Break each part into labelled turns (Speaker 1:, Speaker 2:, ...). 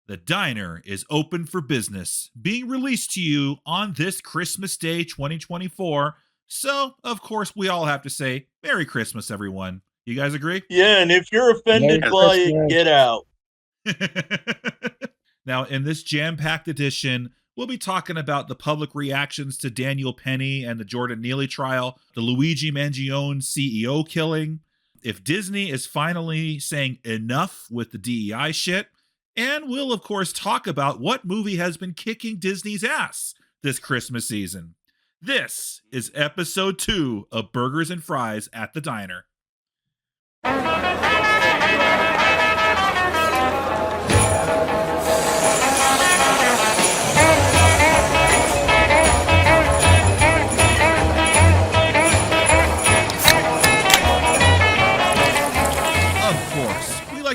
Speaker 1: The Diner is open for business, being released to you on this Christmas Day 2024. So, of course, we all have to say Merry Christmas, everyone. You guys agree?
Speaker 2: Yeah, and if you're
Speaker 3: Merry
Speaker 2: offended by it,
Speaker 3: Christmas.
Speaker 2: get out.
Speaker 1: Now, in this jam-packed edition, we'll be talking about the public reactions to Daniel Penny and the Jordan Neely trial, the Luigi Mangione CEO killing, if Disney is finally saying enough with the DEI shit, and we'll, of course, talk about what movie has been kicking Disney's ass this Christmas season. This is episode 2 of Burgers and Fries at the Diner.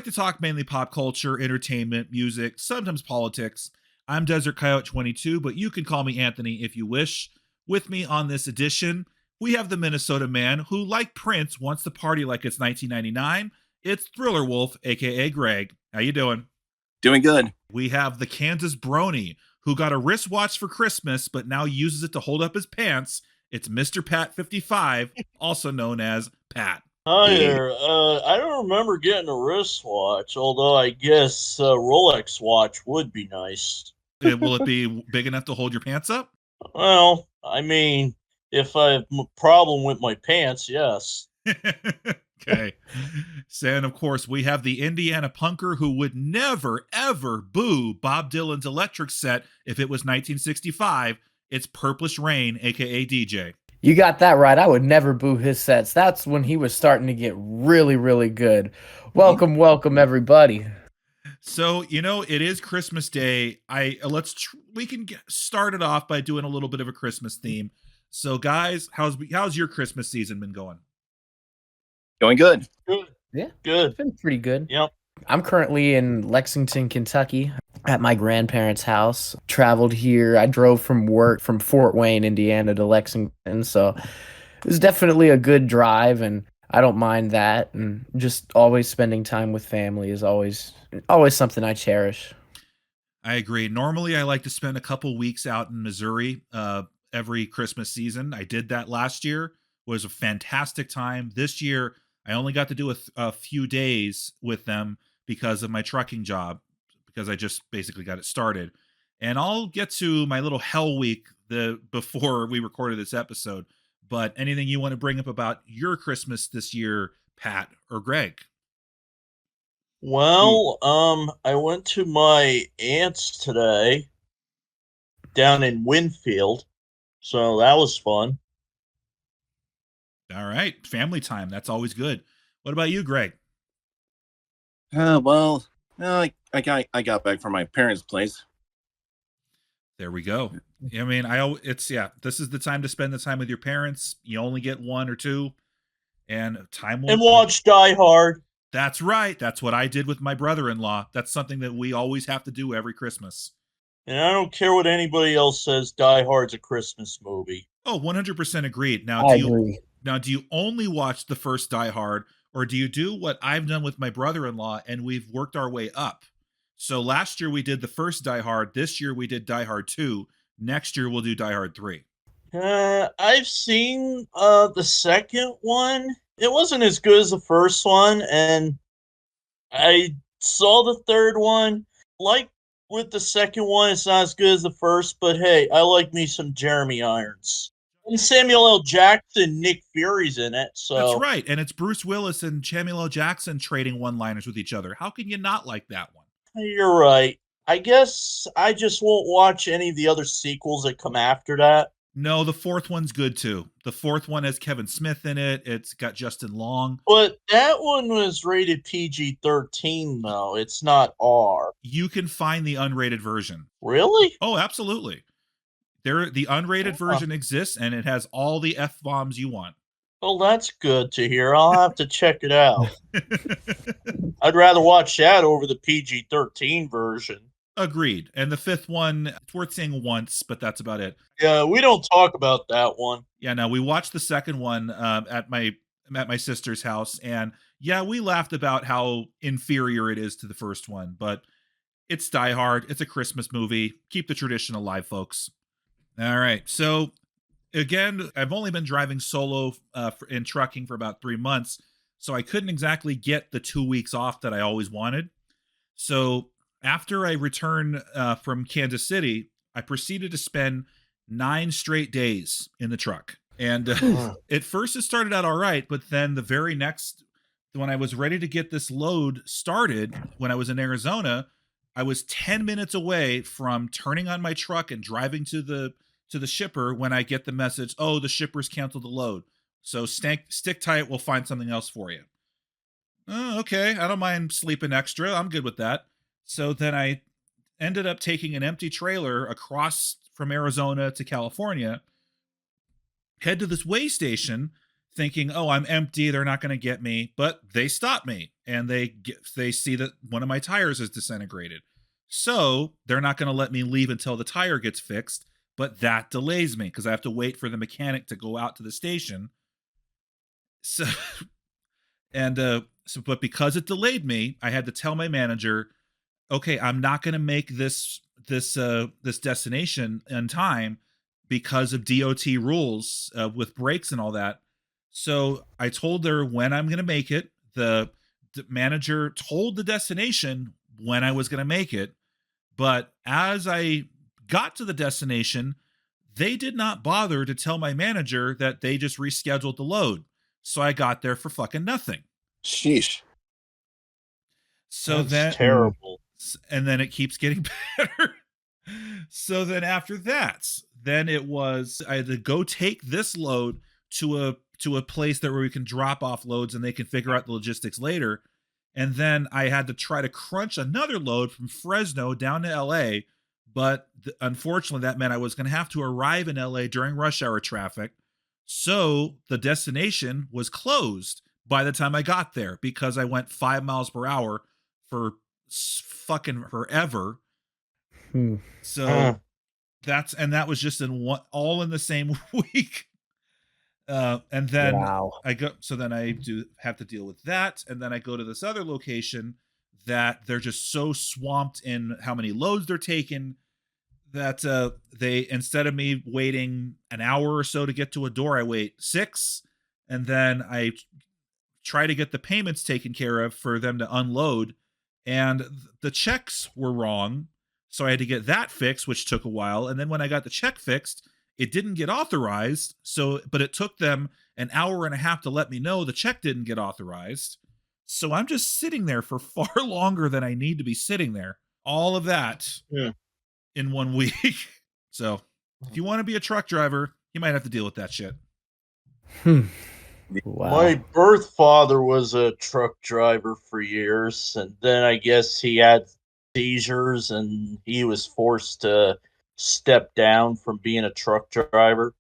Speaker 1: To talk mainly pop culture, entertainment, music, sometimes politics. I'm Desert Coyote 22, but you can call me Anthony if you wish. With me on this edition, we have the Minnesota man who, like Prince, wants to party like it's 1999. It's Thriller Wolf, aka Greg. How you doing?
Speaker 4: Doing good.
Speaker 1: We have the Kansas Brony who got a wristwatch for Christmas, but now uses it to hold up his pants. It's Mr. Pat 55, also known as Pat.
Speaker 2: Hi there. I don't remember getting a wristwatch, although I guess a Rolex watch would be nice.
Speaker 1: Will it be big enough to hold your pants up?
Speaker 2: Well, I mean, if I have a problem with my pants, yes.
Speaker 1: Okay. So, and of course, we have the Indiana punker who would never, ever boo Bob Dylan's Electric Set if it was 1965. It's Purplish Rain, aka DJ.
Speaker 3: You got that right. I would never boo his sets. That's when he was starting to get really, really good. Welcome, everybody.
Speaker 1: So, it is Christmas Day. We can start it off by doing a little bit of a Christmas theme. So, guys, how's your Christmas season been going?
Speaker 4: Going good.
Speaker 2: Good.
Speaker 3: Yeah.
Speaker 2: Good.
Speaker 3: It's been pretty good.
Speaker 2: Yep.
Speaker 3: I'm currently in Lexington, Kentucky, at my grandparents' house. Traveled here. I drove from work from Fort Wayne, Indiana to Lexington. So it was definitely a good drive, and I don't mind that. And just always spending time with family is always something I cherish.
Speaker 1: I agree. Normally, I like to spend a couple weeks out in Missouri every Christmas season. I did that last year. It was a fantastic time. This year, I only got to do a few days with them because of my trucking job, because I just basically got it started. And I'll get to my little hell week before we recorded this episode. But anything you want to bring up about your Christmas this year, Pat or Greg?
Speaker 2: Well, I went to my aunt's today down in Winfield, so that was fun.
Speaker 1: All right, family time. That's always good. What about you, Greg?
Speaker 4: I got back from my parents' place.
Speaker 1: There we go. I mean, this is the time to spend the time with your parents. You only get one or two, and
Speaker 2: watch Die Hard.
Speaker 1: That's right. That's what I did with my brother-in-law. That's something that we always have to do every Christmas.
Speaker 2: And I don't care what anybody else says, Die Hard's a Christmas movie.
Speaker 1: Oh, 100% agreed.
Speaker 3: I agree.
Speaker 1: Now, do you only watch the first Die Hard, or do you do what I've done with my brother-in-law and we've worked our way up? So last year we did the first Die Hard. This year we did Die Hard 2. Next year we'll do Die Hard 3.
Speaker 2: I've seen the second one. It wasn't as good as the first one, and I saw the third one. Like with the second one, it's not as good as the first, but hey, I like me some Jeremy Irons. And Samuel L. Jackson, Nick Fury's in it. So
Speaker 1: that's right. And it's Bruce Willis and Samuel L. Jackson trading one-liners with each other. How can you not like that one?
Speaker 2: You're right. I guess I just won't watch any of the other sequels that come after that.
Speaker 1: No, the fourth one's good too. The fourth one has Kevin Smith in it. It's got Justin Long.
Speaker 2: But that one was rated PG-13, though. It's not R.
Speaker 1: You can find the unrated version.
Speaker 2: Really?
Speaker 1: Oh, absolutely. The unrated version exists, and it has all the F-bombs you want.
Speaker 2: Well, that's good to hear. I'll have to check it out. I'd rather watch that over the PG-13 version.
Speaker 1: Agreed. And the fifth one, it's worth seeing once, but that's about it.
Speaker 2: Yeah, we don't talk about that one.
Speaker 1: Yeah, no, we watched the second one at my sister's house, and yeah, we laughed about how inferior it is to the first one, but It's Die Hard. It's a Christmas movie. Keep the tradition alive, folks. All right. So again, I've only been driving solo in trucking for about 3 months, so I couldn't exactly get the 2 weeks off that I always wanted. So after I returned from Kansas City, I proceeded to spend 9 straight days in the truck. And at first it started out all right, but then the very next, when I was ready to get this load started, when I was in Arizona, I was 10 minutes away from turning on my truck and driving to the shipper when I get the message, oh, the shipper's canceled the load. So stick tight, we'll find something else for you. Oh, okay, I don't mind sleeping extra. I'm good with that. So then I ended up taking an empty trailer across from Arizona to California, head to this way station thinking, oh, I'm empty, they're not going to get me. But they stop me and they see that one of my tires is disintegrated. So they're not going to let me leave until the tire gets fixed. But that delays me because I have to wait for the mechanic to go out to the station. So, but because it delayed me, I had to tell my manager, okay, I'm not going to make this destination in time because of DOT rules with brakes and all that. So I told her when I'm going to make it. The manager told the destination when I was going to make it. But as I got to the destination, they did not bother to tell my manager that they just rescheduled the load. So I got there for fucking nothing.
Speaker 4: Sheesh.
Speaker 1: So
Speaker 2: That's terrible.
Speaker 1: And then it keeps getting better. So then after that, then it was I had to go take this load to a place where we can drop off loads and they can figure out the logistics later. And then I had to try to crunch another load from Fresno down to LA. But unfortunately, that meant I was going to have to arrive in LA during rush hour traffic. So the destination was closed by the time I got there because I went 5 miles per hour for fucking forever. So that was just all in the same week. And then I do have to deal with that. And then I go to this other location that they're just so swamped in how many loads they're taking that they, instead of me waiting an hour or so to get to a door, I wait 6. And then I try to get the payments taken care of for them to unload. And the checks were wrong. So I had to get that fixed, which took a while. And then when I got the check fixed, it didn't get authorized. But it took them an hour and a half to let me know the check didn't get authorized. So I'm just sitting there for far longer than I need to be sitting there. All of that in 1 week. So if you want to be a truck driver, you might have to deal with that shit.
Speaker 3: Wow.
Speaker 2: My birth father was a truck driver for years, and then I guess he had seizures and he was forced to step down from being a truck driver.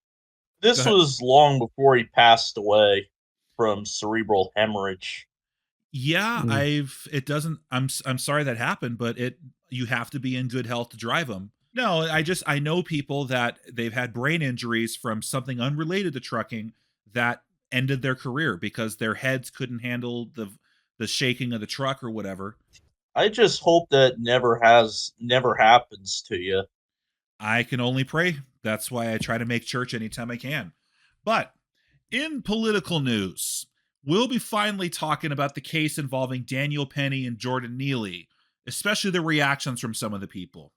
Speaker 2: This was long before he passed away from cerebral hemorrhage.
Speaker 1: Yeah, I'm sorry that happened, but you have to be in good health to drive them. No, I know people that they've had brain injuries from something unrelated to trucking that ended their career because their heads couldn't handle the shaking of the truck or whatever.
Speaker 2: I just hope that never happens to you.
Speaker 1: I can only pray. That's why I try to make church anytime I can. But in political news, we'll be finally talking about the case involving Daniel Penny and Jordan Neely, especially the reactions from some of the people.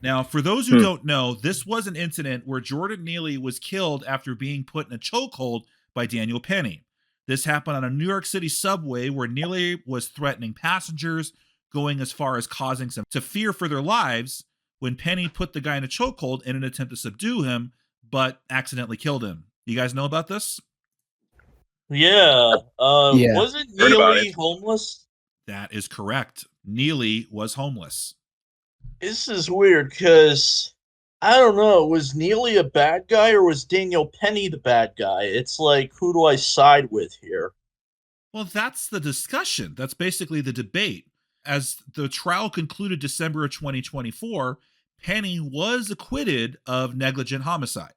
Speaker 1: Now, for those who don't know, this was an incident where Jordan Neely was killed after being put in a chokehold by Daniel Penny. This happened on a New York City subway where Neely was threatening passengers, going as far as causing some to fear for their lives when Penny put the guy in a chokehold in an attempt to subdue him, but accidentally killed him. You guys know about this?
Speaker 2: Yeah.
Speaker 3: Yeah.
Speaker 2: Wasn't
Speaker 4: Heard about
Speaker 2: Neely
Speaker 4: it.
Speaker 2: homeless?
Speaker 1: That is correct. Neely was homeless.
Speaker 2: This is weird because I don't know. Was Neely a bad guy or was Daniel Penny the bad guy? It's like, who do I side with here?
Speaker 1: Well, that's the discussion. That's basically the debate. As the trial concluded December of 2024, Penny was acquitted of negligent homicide.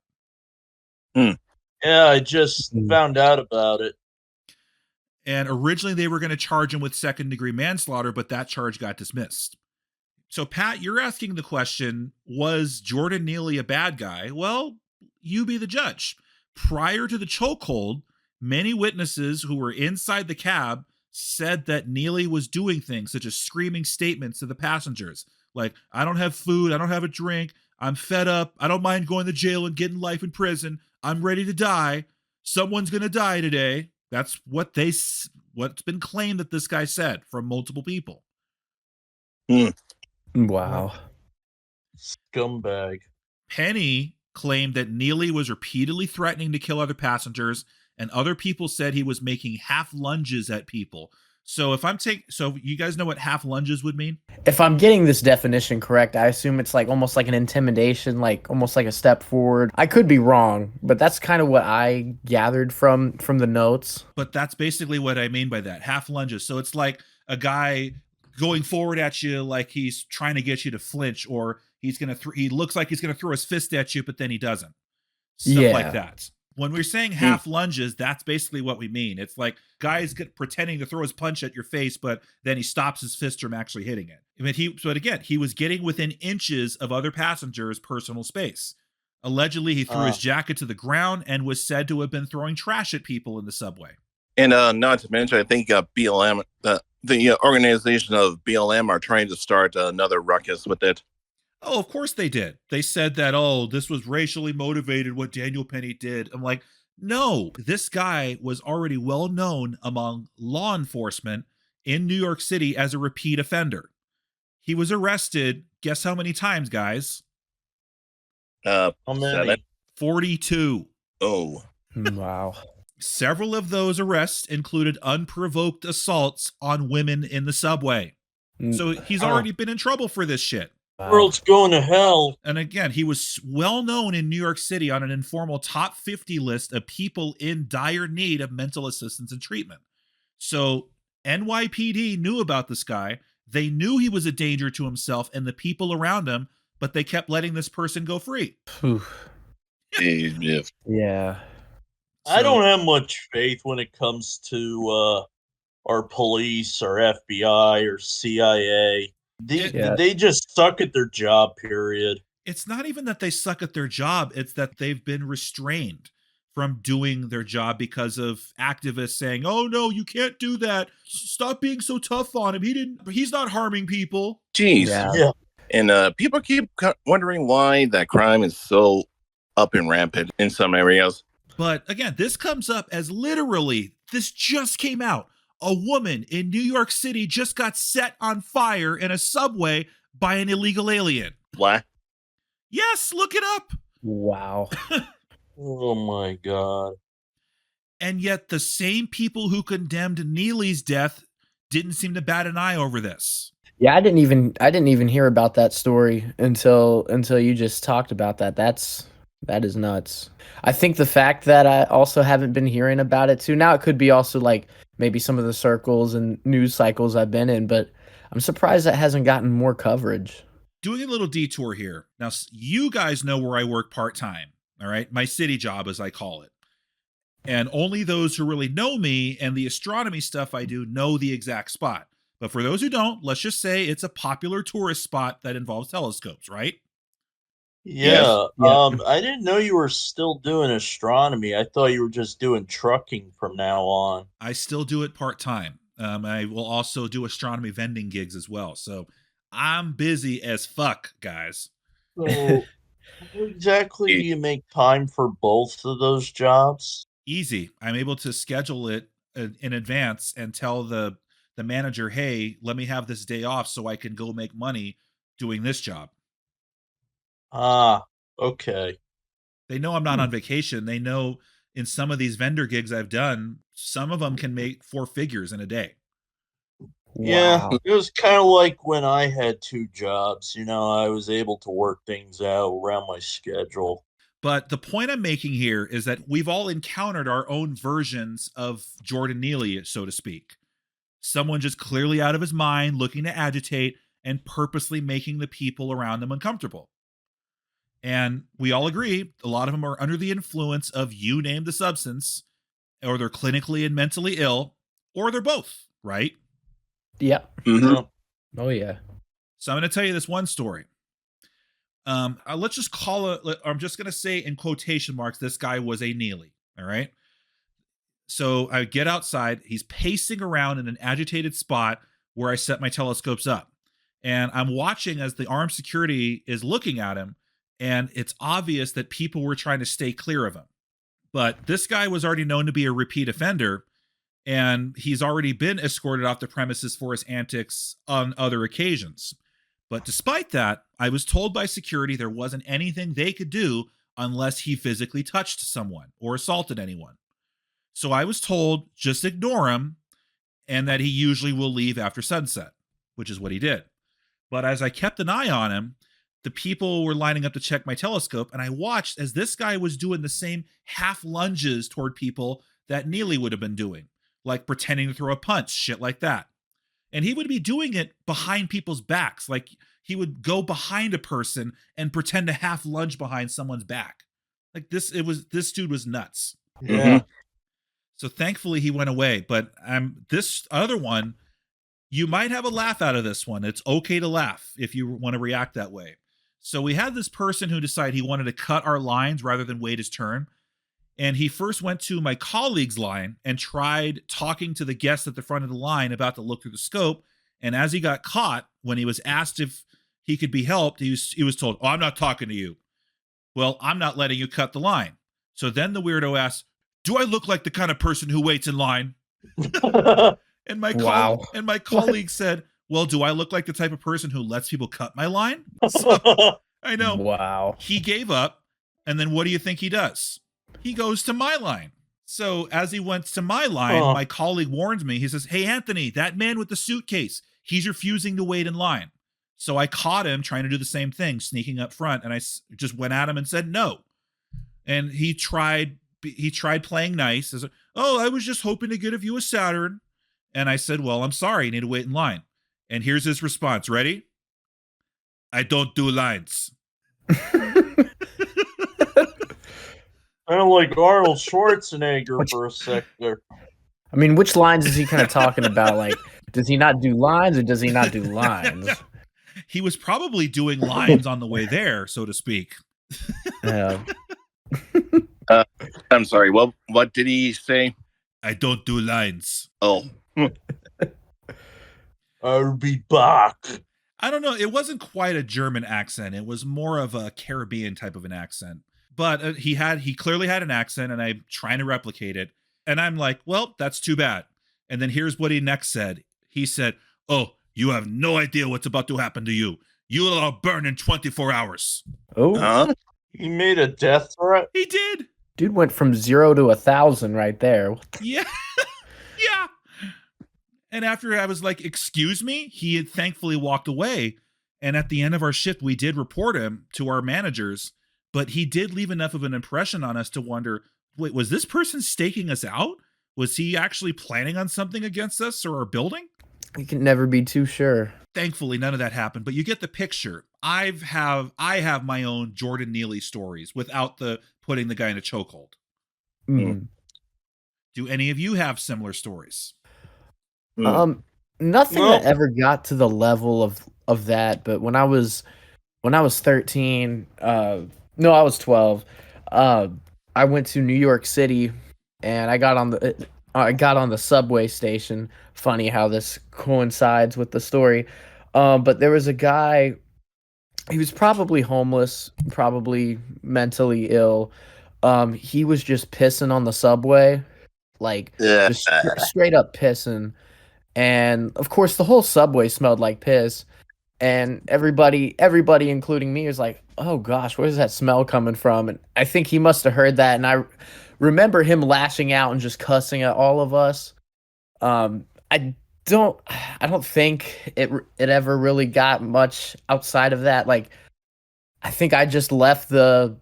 Speaker 2: Yeah, I just found out about it.
Speaker 1: And originally they were going to charge him with second-degree manslaughter, but that charge got dismissed. So, Pat, you're asking the question, was Jordan Neely a bad guy? Well, you be the judge. Prior to the chokehold, many witnesses who were inside the cab said that Neely was doing things such as screaming statements to the passengers like, I don't have food, I don't have a drink, I'm fed up, I don't mind going to jail and getting life in prison, I'm ready to die, someone's going to die today. That's what's been claimed that this guy said from multiple people.
Speaker 3: Wow.
Speaker 2: Scumbag.
Speaker 1: Penny claimed that Neely was repeatedly threatening to kill other passengers, and other people said he was making half lunges at people. So so you guys know what half lunges would mean?
Speaker 3: If I'm getting this definition correct, I assume it's like almost like an intimidation, like almost like a step forward. I could be wrong, but that's kind of what I gathered from the notes.
Speaker 1: But that's basically what I mean by that. Half lunges. So it's like a guy going forward at you like he's trying to get you to flinch, or he looks like he's gonna throw his fist at you, but then he doesn't. Stuff like that. When we're saying half lunges, that's basically what we mean. It's like guys pretending to throw his punch at your face, but then he stops his fist from actually hitting it. I mean, but again, he was getting within inches of other passengers' personal space. Allegedly, he threw his jacket to the ground and was said to have been throwing trash at people in the subway.
Speaker 4: And not to mention, I think BLM, the organization of BLM, are trying to start another ruckus with it.
Speaker 1: Oh, of course they did. They said that, oh, this was racially motivated, what Daniel Penny did. I'm like, no, this guy was already well known among law enforcement in New York City as a repeat offender. He was arrested, guess how many times, guys?
Speaker 2: How many?
Speaker 4: 7.
Speaker 1: 42.
Speaker 4: Oh.
Speaker 3: Wow.
Speaker 1: Several of those arrests included unprovoked assaults on women in the subway. So he's already been in trouble for this shit.
Speaker 3: Wow.
Speaker 2: World's going to hell.
Speaker 1: And again, he was well known in New York City on an informal top 50 list of people in dire need of mental assistance and treatment. So NYPD knew about this guy. They knew he was a danger to himself and the people around him, but they kept letting this person go free.
Speaker 3: Yeah.
Speaker 2: I don't have much faith when it comes to our police or FBI or CIA. They just suck at their job, period.
Speaker 1: It's not even that they suck at their job. It's that they've been restrained from doing their job because of activists saying, oh, no, you can't do that. Stop being so tough on him. He's not harming people.
Speaker 4: Jeez.
Speaker 2: Yeah.
Speaker 4: And people keep wondering why that crime is so up and rampant in some areas.
Speaker 1: But again, this comes up as this just came out. A woman in New York City just got set on fire in a subway by an illegal alien.
Speaker 4: What?
Speaker 1: Yes, look it up.
Speaker 3: Wow.
Speaker 2: Oh my God.
Speaker 1: And yet the same people who condemned Neely's death didn't seem to bat an eye over this.
Speaker 3: Yeah, I didn't even hear about that story until you just talked about that. That is nuts. I think the fact that I also haven't been hearing about it too. Now it could be also like maybe some of the circles and news cycles I've been in, but I'm surprised that hasn't gotten more coverage.
Speaker 1: Doing a little detour here. Now, you guys know where I work part-time, all right? My city job, as I call it. And only those who really know me and the astronomy stuff I do know the exact spot. But for those who don't, let's just say it's a popular tourist spot that involves telescopes, right?
Speaker 2: Yeah.
Speaker 3: Yeah.
Speaker 2: I didn't know you were still doing astronomy. I thought you were just doing trucking from now on.
Speaker 1: I still do it part-time. I will also do astronomy vending gigs as well. So I'm busy as fuck, guys.
Speaker 2: So how exactly do you make time for both of those jobs?
Speaker 1: Easy. I'm able to schedule it in advance and tell the manager, hey, let me have this day off so I can go make money doing this job.
Speaker 2: Ah, okay.
Speaker 1: They know I'm not on vacation. They know in some of these vendor gigs I've done, some of them can make 4 figures in a day.
Speaker 2: Yeah,
Speaker 3: Wow.
Speaker 2: it was kind of like when I had 2 jobs. I was able to work things out around my schedule.
Speaker 1: But the point I'm making here is that we've all encountered our own versions of Jordan Neely, so to speak. Someone just clearly out of his mind, looking to agitate and purposely making the people around them uncomfortable. And we all agree, a lot of them are under the influence of you name the substance, or they're clinically and mentally ill, or they're both, right?
Speaker 3: Yeah.
Speaker 4: Mm-hmm.
Speaker 3: Oh yeah.
Speaker 1: So I'm going to tell you this one story. Let's just call it, I'm just going to say in quotation marks, this guy was a Neely. All right. So I get outside. He's pacing around in an agitated spot where I set my telescopes up. And I'm watching as the armed security is looking at him. And it's obvious that people were trying to stay clear of him. But this guy was already known to be a repeat offender. And he's already been escorted off the premises for his antics on other occasions. But despite that, I was told by security there wasn't anything they could do unless he physically touched someone or assaulted anyone. So I was told just ignore him and that he usually will leave after sunset, which is what he did. But as I kept an eye on him, the people were lining up to check my telescope, and I watched as this guy was doing the same half lunges toward people that Neely would have been doing, like pretending to throw a punch, shit like that. And he would be doing it behind people's backs. Like he would go behind a person and pretend to half lunge behind someone's back. Like this dude was nuts.
Speaker 2: Yeah.
Speaker 1: So thankfully he went away. But this other one, you might have a laugh out of this one. It's okay to laugh if you want to react that way. So we had this person who decided he wanted to cut our lines rather than wait his turn. And he first went to my colleague's line and tried talking to the guest at the front of the line about to look through the scope. And as he got caught, when he was asked if he could be helped, he was told, "Oh, I'm not talking to you." Well, I'm not letting you cut the line. So then the weirdo asked, "Do I look like the kind of person who waits in line?" And my colleague said, "Well, do I look like the type of person who lets people cut my line?" So, I know.
Speaker 3: Wow.
Speaker 1: He gave up. And then what do you think he does? He goes to my line. So as he went to my line, my colleague warns me. He says, "Hey, Anthony, that man with the suitcase, he's refusing to wait in line." So I caught him trying to do the same thing, sneaking up front. And I just went at him and said, "No." And he tried playing nice. He said, "Oh, I was just hoping to get a view of Saturn." And I said, "Well, I'm sorry, you need to wait in line." And here's his response. Ready? "I don't do lines."
Speaker 2: Kind of like Arnold Schwarzenegger for a sec there.
Speaker 3: I mean, which lines is he kind of talking about? Like, does he not do lines or does he not do lines?
Speaker 1: He was probably doing lines on the way there, so to speak.
Speaker 4: I'm sorry. What did he say?
Speaker 1: "I don't do lines."
Speaker 4: Oh.
Speaker 2: I'll be back.
Speaker 1: I don't know. It wasn't quite a German accent. It was more of a Caribbean type of an accent. But he clearly had an accent, and I'm trying to replicate it. And I'm like, well, that's too bad. And then here's what he next said. He said, "Oh, you have no idea what's about to happen to you. You will all burn in 24 hours.
Speaker 3: Oh,
Speaker 2: He made a death threat.
Speaker 1: He did.
Speaker 3: dude went from 0 to 1,000 right there.
Speaker 1: Yeah. Yeah. And after I was like, "Excuse me," he had thankfully walked away. And at the end of our shift, we did report him to our managers, but he did leave enough of an impression on us to wonder, wait, was this person staking us out? Was he actually planning on something against us or our building?
Speaker 3: You can never be too sure.
Speaker 1: Thankfully, none of that happened, but you get the picture. I have my own Jordan Neely stories without the putting the guy in a chokehold.
Speaker 3: Mm.
Speaker 1: Do any of you have similar stories?
Speaker 3: Nothing that ever got to the level of that, but when I was 13, no, I was 12. I went to New York City and I got on the subway station. Funny how this coincides with the story. But there was a guy, he was probably homeless, probably mentally ill. He was just pissing on the subway, like just straight up pissing. And of course the whole subway smelled like piss. And everybody, including me, was like, "Oh gosh, where's that smell coming from?" And I think he must have heard that. And I remember him lashing out and just cussing at all of us. I don't think it ever really got much outside of that. Like, I think I just left the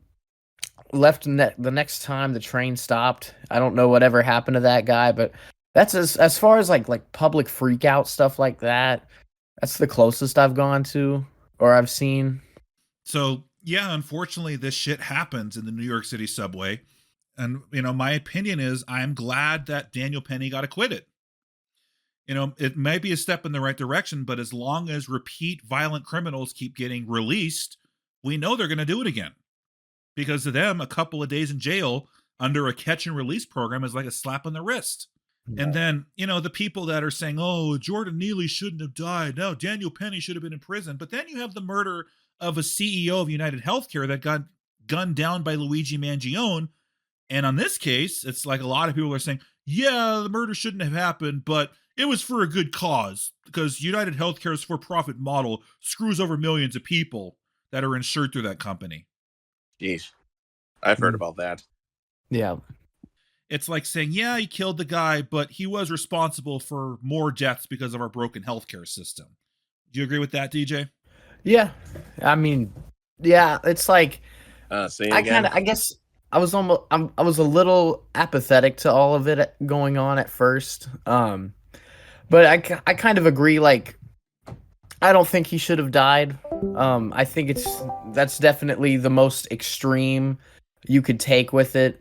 Speaker 3: next time the train stopped. I don't know whatever happened to that guy, but that's as far as like public freak out stuff like that. That's the closest I've gone to or I've seen.
Speaker 1: So, yeah, unfortunately, this shit happens in the New York City subway. And, my opinion is I'm glad that Daniel Penny got acquitted. It might be a step in the right direction, but as long as repeat violent criminals keep getting released, we know they're going to do it again. Because to them, a couple of days in jail under a catch and release program is like a slap on the wrist. And then, the people that are saying, oh, Jordan Neely shouldn't have died. No, Daniel Penny should have been in prison. But then you have the murder of a CEO of United Healthcare that got gunned down by Luigi Mangione. And on this case, it's like a lot of people are saying, yeah, the murder shouldn't have happened, but it was for a good cause because United Healthcare's for-profit model screws over millions of people that are insured through that company.
Speaker 4: Jeez. I've heard about that.
Speaker 3: Yeah.
Speaker 1: It's like saying, yeah, he killed the guy, but he was responsible for more deaths because of our broken healthcare system. Do you agree with that, DJ?
Speaker 3: Yeah. I mean, yeah, it's like
Speaker 4: I
Speaker 3: guess I was I was a little apathetic to all of it going on at first. But I kind of agree, like, I don't think he should have died. I think that's definitely the most extreme you could take with it.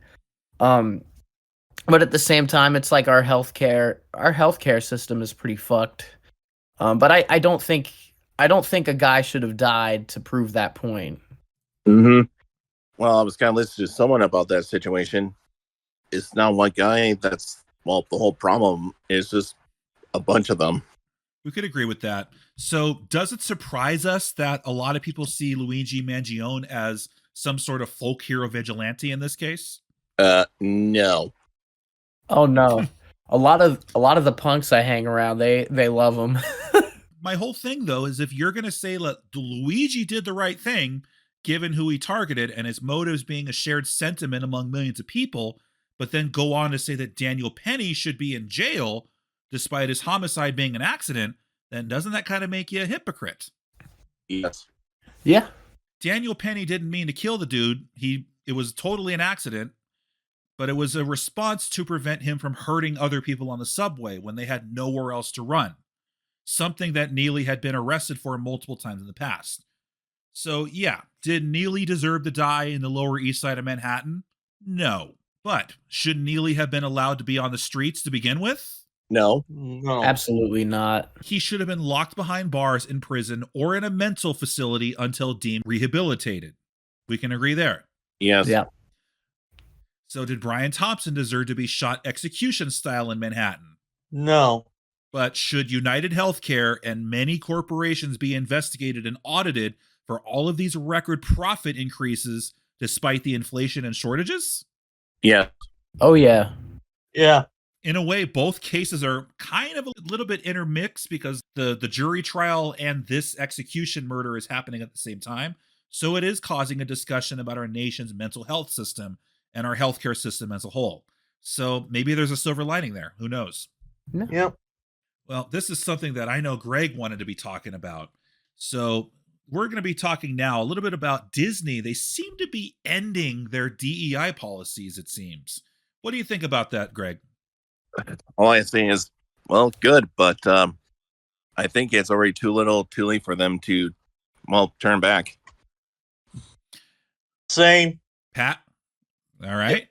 Speaker 3: But at the same time, it's like our healthcare system is pretty fucked. But I don't think a guy should have died to prove that point.
Speaker 4: Mm-hmm. Well, I was kind of listening to someone about that situation. It's not one guy. The whole problem is just a bunch of them.
Speaker 1: We could agree with that. So does it surprise us that a lot of people see Luigi Mangione as some sort of folk hero vigilante in this case?
Speaker 4: No.
Speaker 3: Oh no. A lot of the punks I hang around, they love him.
Speaker 1: My whole thing though is if you're going to say Luigi did the right thing given who he targeted and his motives being a shared sentiment among millions of people, but then go on to say that Daniel Penny should be in jail despite his homicide being an accident, then doesn't that kind of make you a hypocrite?
Speaker 4: Yes.
Speaker 3: Yeah.
Speaker 1: Daniel Penny didn't mean to kill the dude. It was totally an accident, but it was a response to prevent him from hurting other people on the subway when they had nowhere else to run. Something that Neely had been arrested for multiple times in the past. So yeah, did Neely deserve to die in the Lower East Side of Manhattan? No. But should Neely have been allowed to be on the streets to begin with?
Speaker 4: No.
Speaker 3: Absolutely not.
Speaker 1: He should have been locked behind bars in prison or in a mental facility until deemed rehabilitated. We can agree there.
Speaker 4: Yes.
Speaker 3: Yeah.
Speaker 1: So did Brian Thompson deserve to be shot execution style in Manhattan?
Speaker 2: No.
Speaker 1: But should United Healthcare and many corporations be investigated and audited for all of these record profit increases despite the inflation and shortages?
Speaker 4: Yeah.
Speaker 3: Oh yeah.
Speaker 2: Yeah.
Speaker 1: In a way, both cases are kind of a little bit intermixed because the jury trial and this execution murder is happening at the same time. So it is causing a discussion about our nation's mental health system and our healthcare system as a whole. So maybe there's a silver lining there. Who knows?
Speaker 3: No.
Speaker 2: Yep.
Speaker 1: Well, this is something that I know Greg wanted to be talking about. So we're going to be talking now a little bit about Disney. They seem to be ending their DEI policies, it seems. What do you think about that, Greg?
Speaker 4: All I say is, well, good, but I think it's already too late for them to, turn back.
Speaker 2: Same.
Speaker 1: Pat? All right.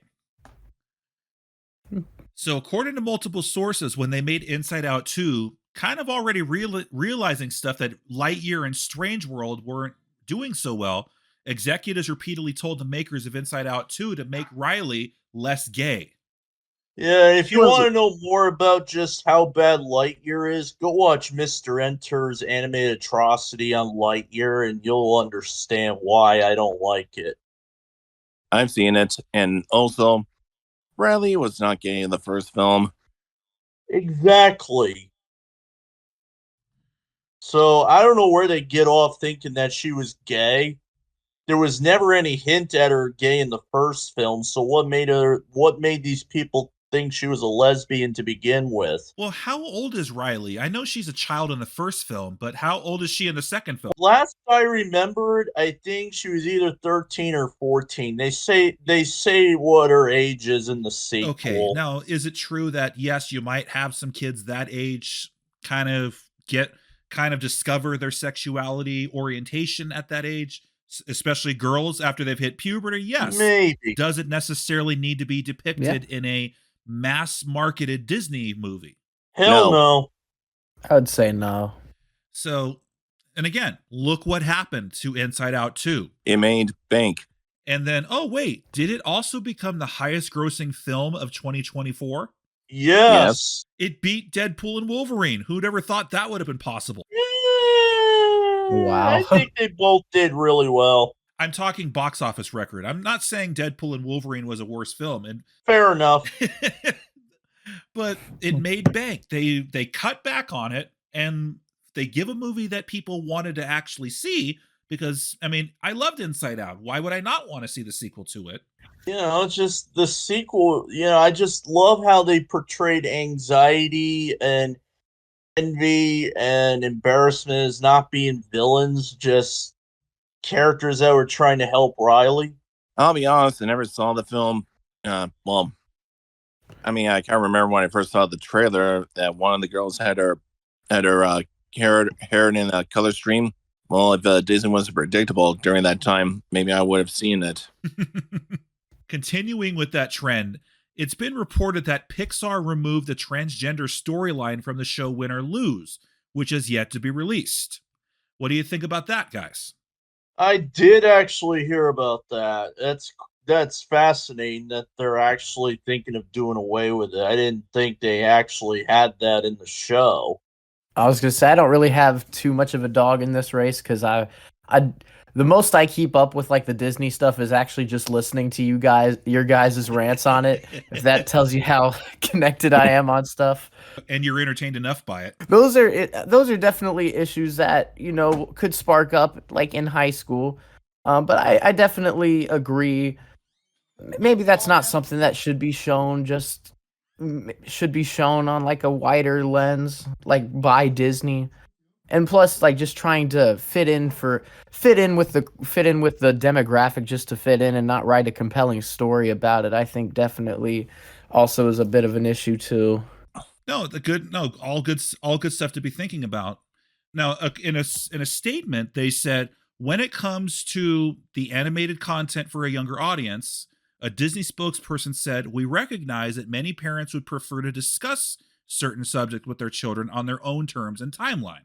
Speaker 1: So according to multiple sources, when they made Inside Out 2, kind of already realizing stuff that Lightyear and Strange World weren't doing so well, executives repeatedly told the makers of Inside Out 2 to make Riley less gay.
Speaker 2: Yeah, if you want to know more about just how bad Lightyear is, go watch Mr. Enter's animated atrocity on Lightyear, and you'll understand why I don't like it.
Speaker 4: I've seen it, and also, Riley was not gay in the first film.
Speaker 2: Exactly. So I don't know where they get off thinking that she was gay. There was never any hint at her gay in the first film, so what made these people think she was a lesbian to begin with?
Speaker 1: Well, how old is Riley? I know she's a child in the first film, but how old is she in the second film?
Speaker 2: Last I remembered, I think she was either 13 or 14. They say what her age is in the sequel.
Speaker 1: Okay, now is it true that yes, you might have some kids that age kind of discover their sexuality orientation at that age, especially girls after they've hit puberty? Yes.
Speaker 2: Maybe.
Speaker 1: Does it necessarily need to be depicted in a mass marketed Disney movie?
Speaker 2: Hell no.
Speaker 3: I would say no.
Speaker 1: So, and again, look what happened to Inside Out 2.
Speaker 4: It made bank.
Speaker 1: And then, oh, wait, did it also become the highest grossing film of 2024?
Speaker 2: Yes.
Speaker 1: It beat Deadpool and Wolverine. Who'd ever thought that would have been possible?
Speaker 3: Wow.
Speaker 2: I think they both did really well.
Speaker 1: I'm talking box office record. I'm not saying Deadpool and Wolverine was a worse film, and
Speaker 2: Fair enough.
Speaker 1: but it made bank. They cut back on it, and they give a movie that people wanted to actually see, because I mean, I loved Inside Out. Why would I not want to see the sequel to it?
Speaker 2: You know, just the sequel, I just love how they portrayed anxiety and envy and embarrassment as not being villains, just characters that were trying to help Riley.
Speaker 4: I'll be honest, I never saw the film. Well, I mean, I can't remember when I first saw the trailer that one of the girls had her hair in a color stream. Well, if Disney was predictable during that time, maybe I would have seen it.
Speaker 1: Continuing with that trend, it's been reported that Pixar removed the transgender storyline from the show Win or Lose, which is yet to be released. What do you think about that, guys?
Speaker 2: I did actually hear about that. That's fascinating that they're actually thinking of doing away with it. I didn't think they actually had that in the show.
Speaker 3: I was gonna say I don't really have too much of a dog in this race because the most I keep up with like the Disney stuff is actually just listening to your guys' rants on it. If that tells you how connected I am on stuff.
Speaker 1: And you're entertained enough by it.
Speaker 3: Those are definitely issues that could spark up like in high school. But I definitely agree. Maybe that's not something that should be shown. Should be shown on like a wider lens, like by Disney. And plus, like just trying to fit in with the demographic just to fit in and not write a compelling story about it. I think definitely also is a bit of an issue too.
Speaker 1: No, all good stuff to be thinking about. Now, in a statement, they said when it comes to the animated content for a younger audience, a Disney spokesperson said, "We recognize that many parents would prefer to discuss certain subjects with their children on their own terms and timeline."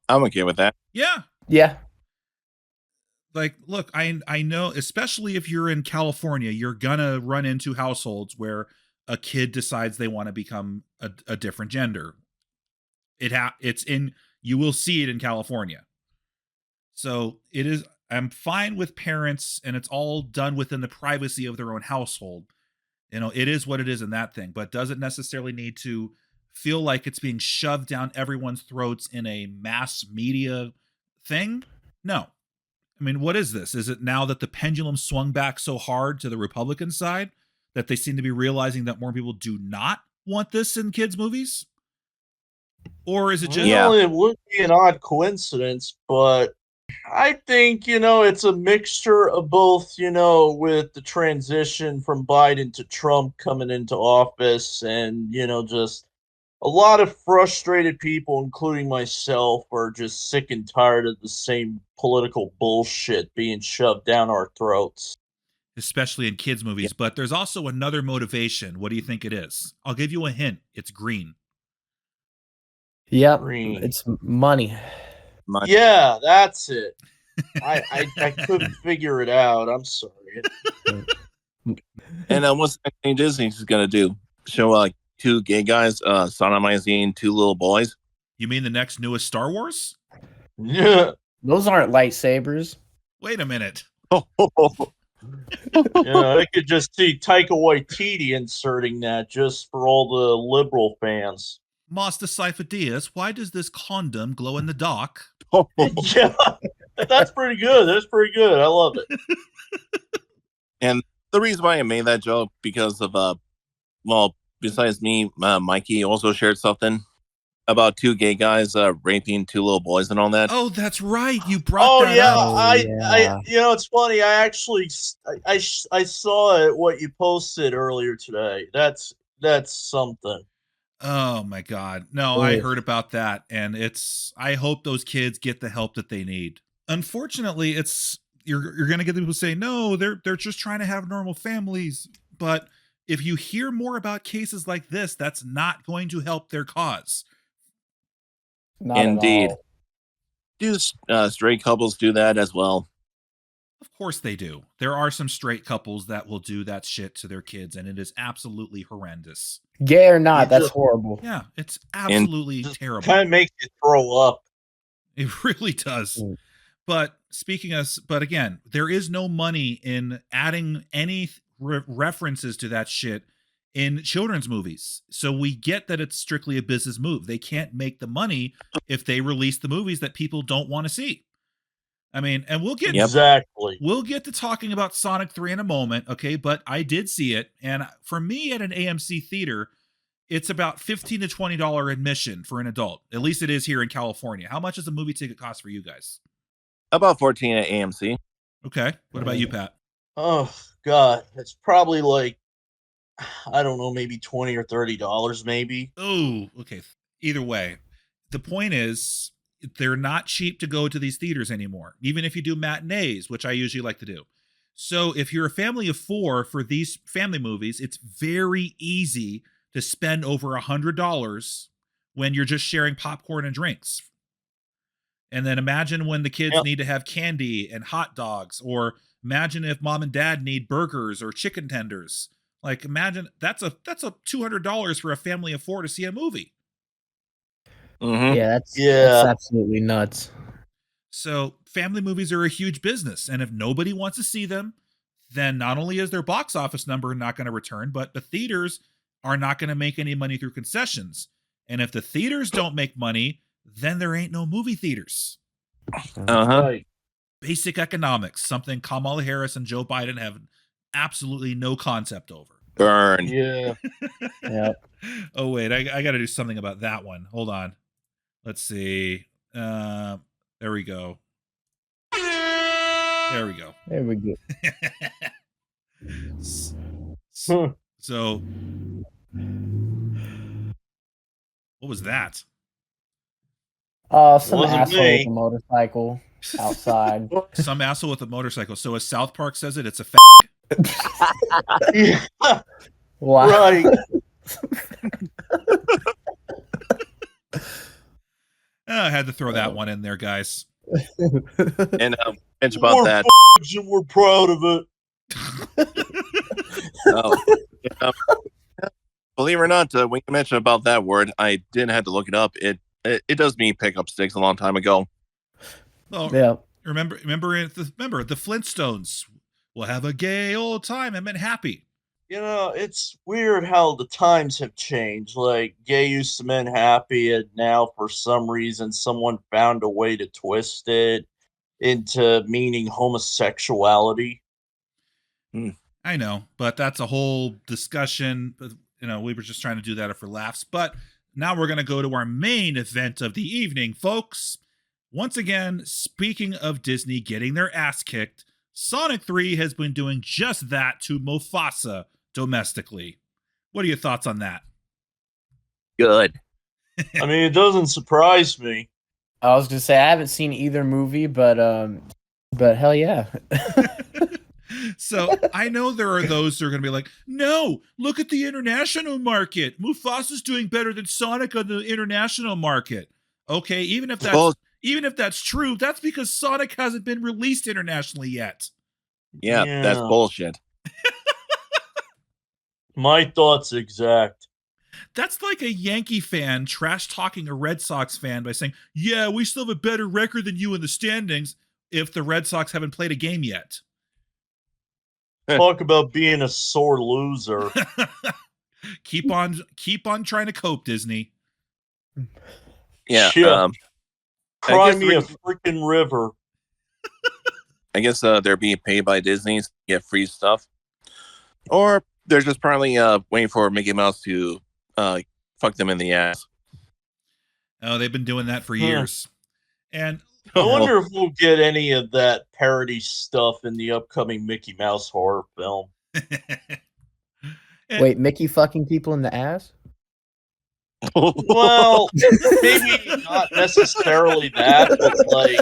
Speaker 4: I'm okay with that.
Speaker 1: Yeah.
Speaker 3: Yeah.
Speaker 1: Like, look, I know, especially if you're in California, you're gonna run into households where a kid decides they want to become a different gender. You will see it in California. So it is, I'm fine with parents, and it's all done within the privacy of their own household. It is what it is in that thing, but doesn't necessarily need to feel like it's being shoved down everyone's throats in a mass media thing. No. I mean, what is this? Is it now that the pendulum swung back so hard to the Republican side that they seem to be realizing that more people do not want this in kids' movies? Or is it just...
Speaker 2: Well, it would be an odd coincidence, but I think, it's a mixture of both, with the transition from Biden to Trump coming into office and, just a lot of frustrated people, including myself, are just sick and tired of the same political bullshit being shoved down our throats.
Speaker 1: Especially in kids' movies. But there's also another motivation. What do you think it is? I'll give you a hint. It's green.
Speaker 3: Yep.
Speaker 2: Green.
Speaker 3: It's money.
Speaker 2: Yeah, that's it. I couldn't figure it out. I'm sorry.
Speaker 4: And what's the next thing Disney's going to do? Show two gay guys sodomizing two little boys?
Speaker 1: You mean the next newest Star Wars?
Speaker 2: Yeah.
Speaker 3: Those aren't lightsabers.
Speaker 1: Wait a minute.
Speaker 2: I could just see Taika Waititi inserting that just for all the liberal fans.
Speaker 1: Master Sifo-Dyas, why does this condom glow in the dark?
Speaker 2: Yeah, that's pretty good. That's pretty good. I love it.
Speaker 4: And the reason why I made that joke, because of, besides me, Mikey also shared something about two gay guys raping two little boys and all that.
Speaker 1: Oh, that's right. You brought that up.
Speaker 2: It's funny. I actually, I saw it, what you posted earlier today. That's something.
Speaker 1: Oh my God. No, I heard about that. And I hope those kids get the help that they need. Unfortunately, you're going to get people say, no, they're just trying to have normal families. But if you hear more about cases like this, that's not going to help their cause.
Speaker 3: Not
Speaker 4: Indeed.
Speaker 3: at all.
Speaker 4: Do straight couples do that as well?
Speaker 1: Of course they do. There are some straight couples that will do that shit to their kids, and it is absolutely horrendous.
Speaker 3: Gay or not,
Speaker 2: You
Speaker 3: that's
Speaker 2: just-
Speaker 3: horrible.
Speaker 1: Yeah, it's absolutely terrible.
Speaker 2: Kind of makes you throw up.
Speaker 1: It really does.
Speaker 3: Mm.
Speaker 1: But again, there is no money in adding any references to that shit in children's movies. So we get that it's strictly a business move. They can't make the money if they release the movies that people don't want to see. I mean, and we'll get
Speaker 2: Exactly.
Speaker 1: we'll get to talking about Sonic 3 in a moment, okay? But I did see it, and for me at an AMC theater, it's about $15 to $20 admission for an adult. At least it is here in California. How much does a movie ticket cost for you guys?
Speaker 4: About 14 at AMC.
Speaker 1: Okay. What about you, Pat?
Speaker 2: Oh God, it's probably like, I don't know, maybe $20 or $30, maybe.
Speaker 1: Oh, okay. Either way, the point is they're not cheap to go to these theaters anymore, even if you do matinees, which I usually like to do. So if you're a family of 4 for these family movies, it's very easy to spend over $100 when you're just sharing popcorn and drinks. And then imagine when the kids need to have candy and hot dogs, or imagine if mom and dad need burgers or chicken tenders. Like, imagine that's a $200 for a family of 4 to see a movie.
Speaker 4: Mm-hmm.
Speaker 3: Yeah, that's
Speaker 2: Yeah.
Speaker 3: absolutely nuts.
Speaker 1: So family movies are a huge business, and if nobody wants to see them, then not only is their box office number not going to return, but the theaters are not going to make any money through concessions. And if the theaters don't make money, then there ain't no movie theaters.
Speaker 4: Uh-huh.
Speaker 2: Right.
Speaker 1: Basic economics, something Kamala Harris and Joe Biden have absolutely no concept over.
Speaker 4: Burn.
Speaker 2: Yeah.
Speaker 3: Yeah.
Speaker 1: Oh, wait, I got to do something about that one. Hold on. Let's see. There we go. There we go.
Speaker 3: There we go.
Speaker 1: So, what was that?
Speaker 3: Some
Speaker 2: Wasn't
Speaker 3: asshole
Speaker 2: me.
Speaker 3: with a motorcycle outside.
Speaker 1: Some asshole with a motorcycle. So as South Park says it, it's a
Speaker 2: Yeah.
Speaker 3: Wow.
Speaker 2: Right.
Speaker 1: I had to throw that one in there, guys.
Speaker 4: And mention about
Speaker 2: More
Speaker 4: that.
Speaker 2: and we're proud of it.
Speaker 4: Yeah. Believe it or not, when you mentioned about that word, I did have to look it up. It does mean pickup sticks a long time ago.
Speaker 1: Oh,
Speaker 3: Yeah.
Speaker 1: remember the Flintstones. We'll have a gay old time. I meant happy.
Speaker 2: You know, it's weird how the times have changed. Like, gay used to mean happy, and now for some reason someone found a way to twist it into meaning homosexuality.
Speaker 1: I know, but that's a whole discussion. You know, we were just trying to do that for laughs. But now we're going to go to our main event of the evening, folks. Once again, speaking of Disney getting their ass kicked, Sonic 3 has been doing just that to Mufassa domestically. What are your thoughts on that?
Speaker 4: Good.
Speaker 2: I mean, it doesn't surprise me.
Speaker 3: I was gonna say I haven't seen either movie, but hell yeah.
Speaker 1: So I know there are those who are going to be like, no, look at the international market. Mufasa's doing better than Sonic on the international market. Okay, even if that's true, that's because Sonic hasn't been released internationally yet.
Speaker 4: Yeah, that's bullshit.
Speaker 2: My thoughts exact.
Speaker 1: That's like a Yankee fan trash talking a Red Sox fan by saying, yeah, we still have a better record than you in the standings if the Red Sox haven't played a game yet.
Speaker 2: Talk about being a sore loser.
Speaker 1: keep on trying to cope, Disney.
Speaker 4: Yeah.
Speaker 2: Shit. Cry
Speaker 4: guess
Speaker 2: me a freaking river.
Speaker 4: I guess they're being paid by Disney to get free stuff, or they're just probably waiting for Mickey Mouse to fuck them in the ass.
Speaker 1: Oh, they've been doing that for years. And
Speaker 2: I wonder if we'll get any of that parody stuff in the upcoming Mickey Mouse horror film.
Speaker 3: Wait, Mickey fucking people in the ass?
Speaker 2: Well, maybe not necessarily that, but like,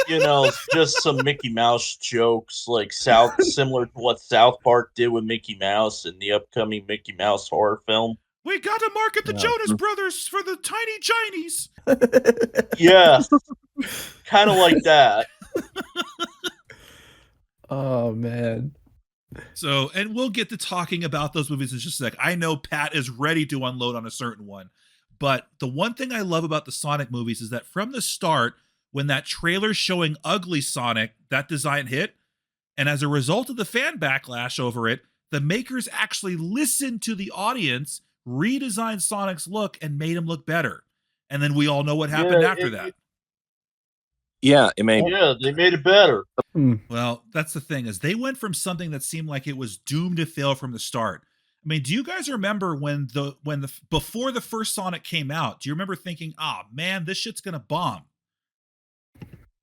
Speaker 2: you know, just some Mickey Mouse jokes, like similar to what South Park did with Mickey Mouse in the upcoming Mickey Mouse horror film.
Speaker 1: We got to market the
Speaker 3: Yeah.
Speaker 1: Jonas Brothers for the tiny Chinese.
Speaker 2: Yeah, kind of like that.
Speaker 3: Oh man.
Speaker 1: So, and we'll get to talking about those movies in just a sec. I know Pat is ready to unload on a certain one. But the one thing I love about the Sonic movies is that from the start, when that trailer showing ugly Sonic, that design hit, and as a result of the fan backlash over it, the makers actually listened to the audience, redesigned Sonic's look, and made him look better. And then we all know what happened
Speaker 2: Yeah,
Speaker 1: after that.
Speaker 4: Yeah, it may.
Speaker 2: Yeah, they made it better.
Speaker 1: Well, that's the thing, is they went from something that seemed like it was doomed to fail from the start. I mean, do you guys remember when before the first Sonic came out, do you remember thinking, man, this shit's gonna bomb?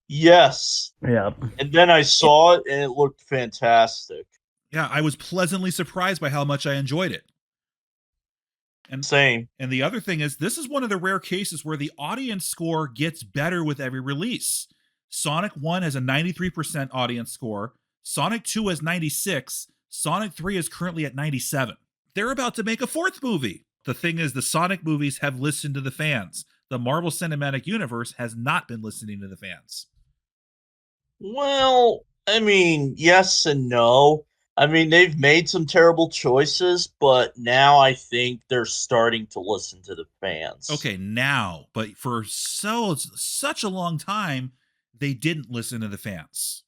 Speaker 2: Yes.
Speaker 3: Yeah.
Speaker 2: And then I saw it, and it looked fantastic.
Speaker 1: Yeah, I was pleasantly surprised by how much I enjoyed it.
Speaker 2: Same.
Speaker 1: And the other thing is, this is one of the rare cases where the audience score gets better with every release. Sonic 1 has a 93% audience score. Sonic 2 has 96. Sonic 3 is currently at 97. They're about to make a fourth movie. The thing is, the Sonic movies have listened to the fans. The Marvel Cinematic Universe has not been listening to the fans.
Speaker 2: Well, I mean, yes and no. I mean, they've made some terrible choices, but now I think they're starting to listen to the fans.
Speaker 1: Okay, now, but for such a long time, they didn't listen to the fans.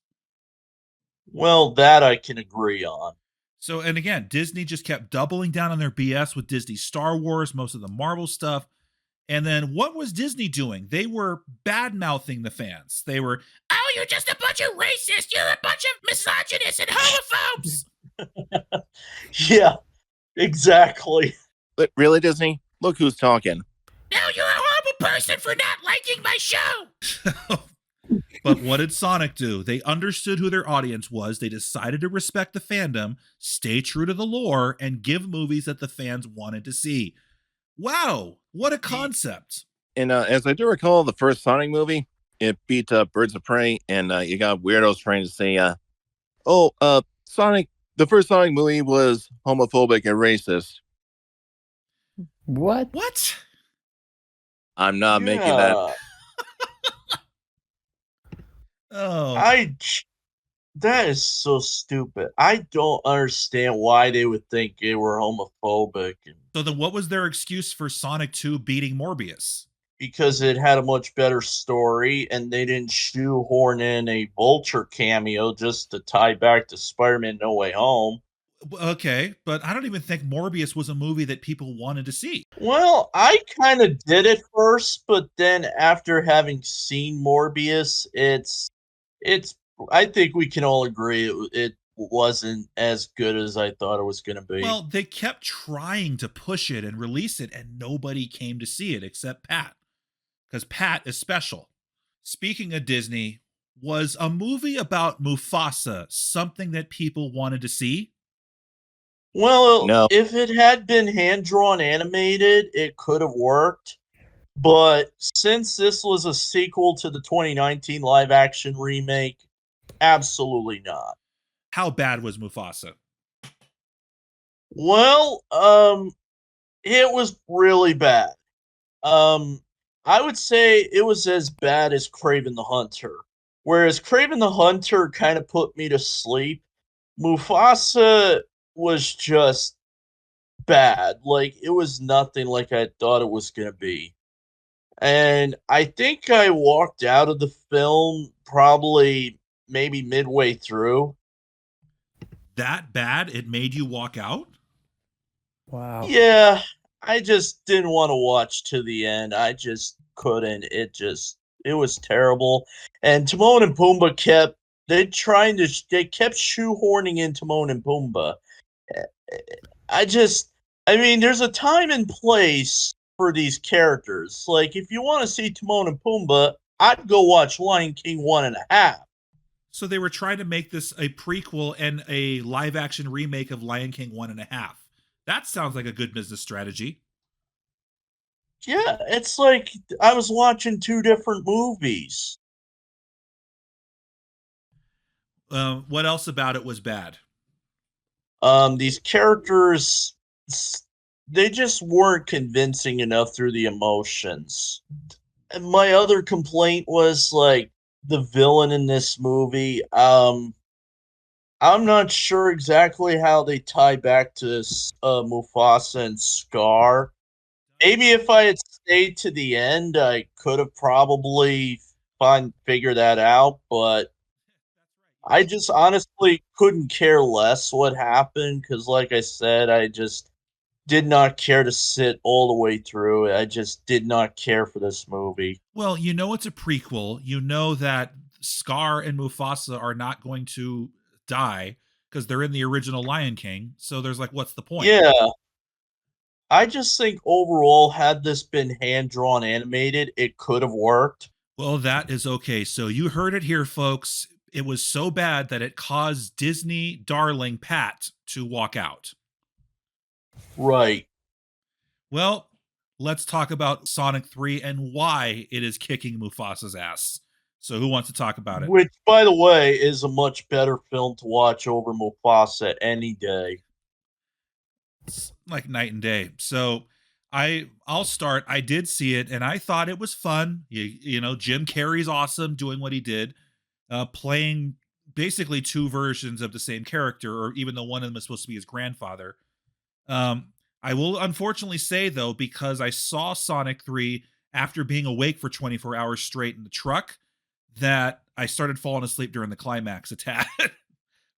Speaker 2: Well, that I can agree on.
Speaker 1: So, and again, Disney just kept doubling down on their BS with Disney Star Wars, most of the Marvel stuff. And then what was Disney doing? They were bad-mouthing the fans. They were, oh, you're just a bunch of racists. You're a bunch of misogynists and homophobes.
Speaker 2: Yeah, exactly.
Speaker 4: But really, Disney? Look who's talking.
Speaker 1: No, you're a horrible person for not liking my show. But what did Sonic do? They understood who their audience was. They decided to respect the fandom, stay true to the lore, and give movies that the fans wanted to see. Wow, what a concept.
Speaker 4: And as I do recall, the first Sonic movie, it beat Birds of Prey, and you got weirdos trying to say, Sonic, the first Sonic movie was homophobic and racist.
Speaker 3: What?
Speaker 1: What?
Speaker 4: I'm not making that.
Speaker 1: Oh.
Speaker 2: That is so stupid. I don't understand why they would think they were homophobic.
Speaker 1: So then what was their excuse for Sonic 2 beating Morbius?
Speaker 2: Because it had a much better story, and they didn't shoehorn in a Vulture cameo just to tie back to Spider-Man No Way Home.
Speaker 1: Okay, but I don't even think Morbius was a movie that people wanted to see.
Speaker 2: Well, I kind of did at first, but then after having seen Morbius, it's I think we can all agree it wasn't as good as I thought it was going to be.
Speaker 1: Well, they kept trying to push it and release it, and nobody came to see it except Pat. Because Pat is special. Speaking of Disney, was a movie about Mufasa something that people wanted to see?
Speaker 2: Well,
Speaker 4: No.
Speaker 2: if it had been hand-drawn animated, it could have worked. But since this was a sequel to the 2019 live-action remake, absolutely not.
Speaker 1: How bad was Mufasa?
Speaker 2: Well, it was really bad. I would say it was as bad as Kraven the Hunter. Whereas Kraven the Hunter kind of put me to sleep, Mufasa was just bad. Like, it was nothing like I thought it was going to be. And I think I walked out of the film probably maybe midway through.
Speaker 1: That bad it made you walk out?
Speaker 3: Wow.
Speaker 2: Yeah, I just didn't want to watch to the end. I just couldn't. It was terrible. And Timon and Pumbaa kept shoehorning in Timon and Pumbaa. I mean, there's a time and place for these characters. Like, if you want to see Timon and Pumbaa, I'd go watch Lion King 1.5.
Speaker 1: So they were trying to make this a prequel and a live action remake of Lion King 1.5. That sounds like a good business strategy.
Speaker 2: Yeah, it's like I was watching two different movies.
Speaker 1: What else about it was bad?
Speaker 2: These characters they just weren't convincing enough through the emotions. And my other complaint was like the villain in this movie. I'm not sure exactly how they tie back to Mufasa and Scar. Maybe if I had stayed to the end, I could have probably figure that out. But I just honestly couldn't care less what happened because, like I said, I just did not care to sit all the way through it. I just did not care for this movie.
Speaker 1: Well, you know it's a prequel. You know that Scar and Mufasa are not going to die because they're in the original Lion King. So there's like, what's the point?
Speaker 2: Yeah, I just think overall, had this been hand drawn animated, it could have worked.
Speaker 1: Well, that is okay. So you heard it here, folks. It was so bad that it caused Disney darling Pat to walk out.
Speaker 2: Right.
Speaker 1: Well, let's talk about Sonic 3 and why it is kicking Mufasa's ass. So who wants to talk about it?
Speaker 2: Which, by the way, is a much better film to watch over Mufasa any day.
Speaker 1: It's like night and day. So I'll start. I did see it and I thought it was fun. You know, Jim Carrey's awesome doing what he did, playing basically two versions of the same character, or even though one of them is supposed to be his grandfather. I will unfortunately say though, because I saw Sonic 3 after being awake for 24 hours straight in the truck, that I started falling asleep during the climax attack.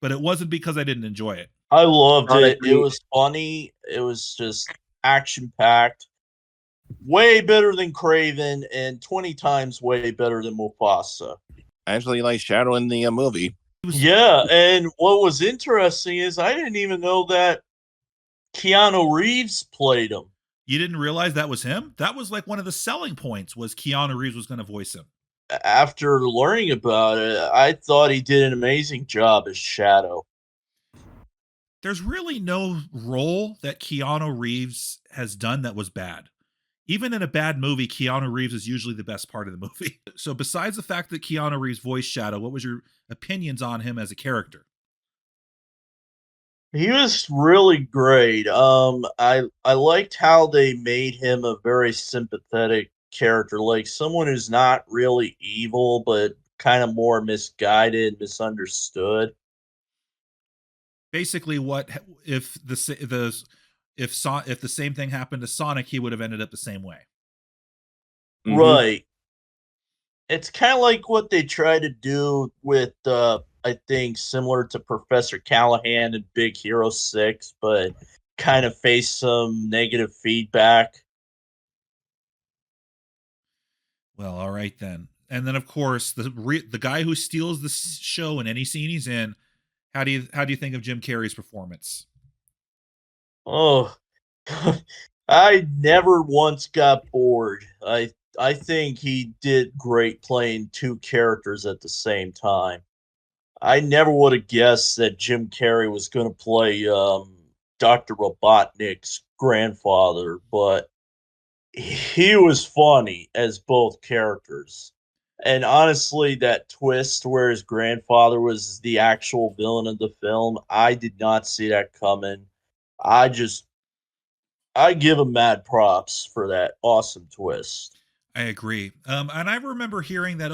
Speaker 1: But it wasn't because I didn't enjoy it.
Speaker 2: I loved it. It
Speaker 4: Honestly,
Speaker 2: was funny. It was just action packed. Way better than Craven and 20 times way better than Mufasa.
Speaker 4: I actually like Shadow in the movie.
Speaker 2: Yeah, and what was interesting is I didn't even know that Keanu Reeves played him.
Speaker 1: You didn't realize that was him? That was like one of the selling points, was Keanu Reeves was going to voice him.
Speaker 2: After learning about it, I thought he did an amazing job as Shadow.
Speaker 1: There's really no role that Keanu Reeves has done that was bad. Even in a bad movie, Keanu Reeves is usually the best part of the movie. So besides the fact that Keanu Reeves voiced Shadow, what was your opinions on him as a character?
Speaker 2: He was really great. I liked how they made him a very sympathetic character, like someone who's not really evil, but kind of more misguided, misunderstood.
Speaker 1: Basically, what if if the same thing happened to Sonic, he would have ended up the same way.
Speaker 4: Mhm.
Speaker 2: Right. It's kind of like what they try to do with, I think, similar to Professor Callahan and Big Hero 6, but kind of face some negative feedback.
Speaker 1: Well, all right then. And then of course the guy who steals the show in any scene he's in. How do you think of Jim Carrey's performance?
Speaker 2: Oh, I never once got bored. I think he did great playing two characters at the same time. I never would have guessed that Jim Carrey was going to play Dr. Robotnik's grandfather, but he was funny as both characters. And honestly, that twist where his grandfather was the actual villain of the film, I did not see that coming. I just I give him mad props for that awesome twist.
Speaker 1: I agree. And I remember hearing that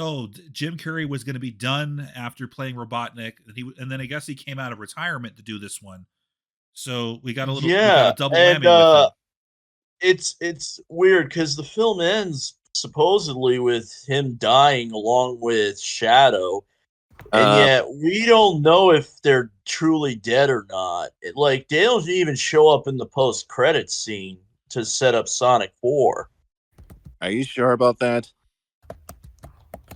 Speaker 1: Jim Carrey was going to be done after playing Robotnik, and then I guess he came out of retirement to do this one. So we got a
Speaker 2: Yeah,
Speaker 1: double
Speaker 2: and
Speaker 1: whammy with him.
Speaker 2: it's weird because the film ends supposedly with him dying along with Shadow, and
Speaker 4: Uh,
Speaker 2: yet we don't know if they're truly dead or not. Like they don't even show up in the post credits scene to set up Sonic 4.
Speaker 4: are you sure about that?